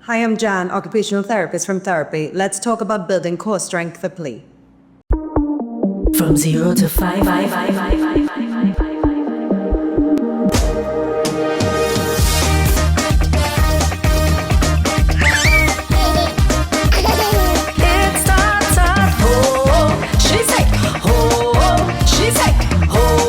Hi, I'm Jeanne, occupational therapist from Therapy. Let's talk about building core strength for play. From 0 to 5. It starts at home. She say home. She say home.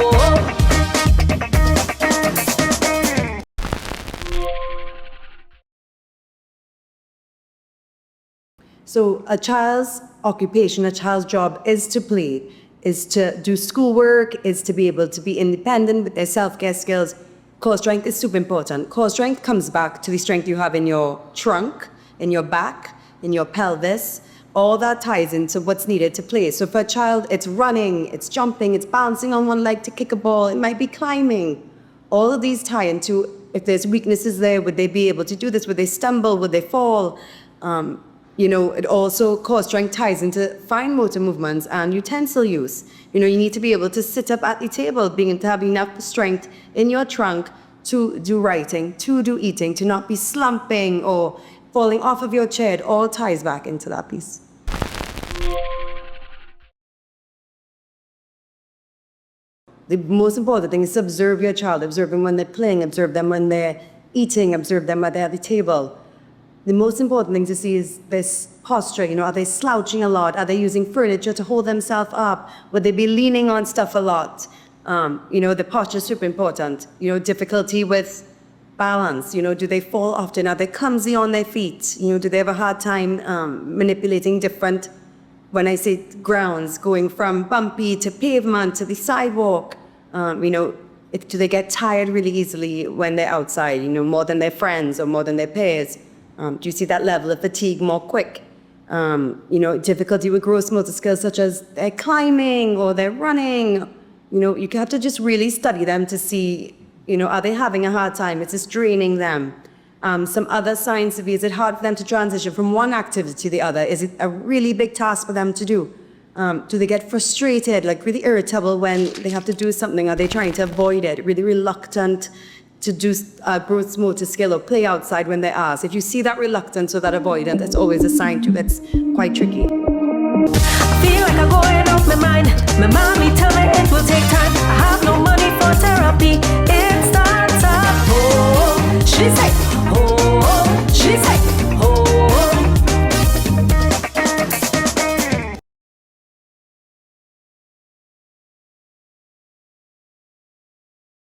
So a child's occupation, a child's job is to play, is to do schoolwork, is to be able to be independent with their self-care skills. Core strength is super important. Core strength comes back to the strength you have in your trunk, in your back, in your pelvis. All that ties into what's needed to play. So for a child, it's running, it's jumping, it's bouncing on one leg to kick a ball, it might be climbing. All of these tie into, if there's weaknesses there, would they be able to do this? Would they stumble? Would they fall? It also, core strength ties into fine motor movements and utensil use. You need to be able to sit up at the table, being to have enough strength in your trunk to do writing, to do eating, to not be slumping or falling off of your chair. It all ties back into that piece. The most important thing is to observe your child, observe them when they're playing, observe them when they're eating, observe them when they're at the table. The most important thing to see is this posture. Are they slouching a lot? Are they using furniture to hold themselves up? Would they be leaning on stuff a lot? The posture is super important. Difficulty with balance. Do they fall often? Are they clumsy on their feet? Do they have a hard time manipulating different, when I say grounds, going from bumpy to pavement to the sidewalk? Do they get tired really easily when they're outside, more than their friends or more than their peers? Do you see that level of fatigue more quick? Difficulty with gross motor skills such as they're climbing or they're running. You have to just really study them to see, are they having a hard time? Is this draining them? Some other signs to be, is it hard for them to transition from one activity to the other? Is it a really big task for them to do? Do they get frustrated, like really irritable when they have to do something? Are they trying to avoid it, really reluctant to do gross motor skill or play outside when they're asked? If you see that reluctance or that avoidance, it's always a sign to that's quite tricky. I feel like I'm going off my mind. My mommy tell me it will take time. I have no money for therapy.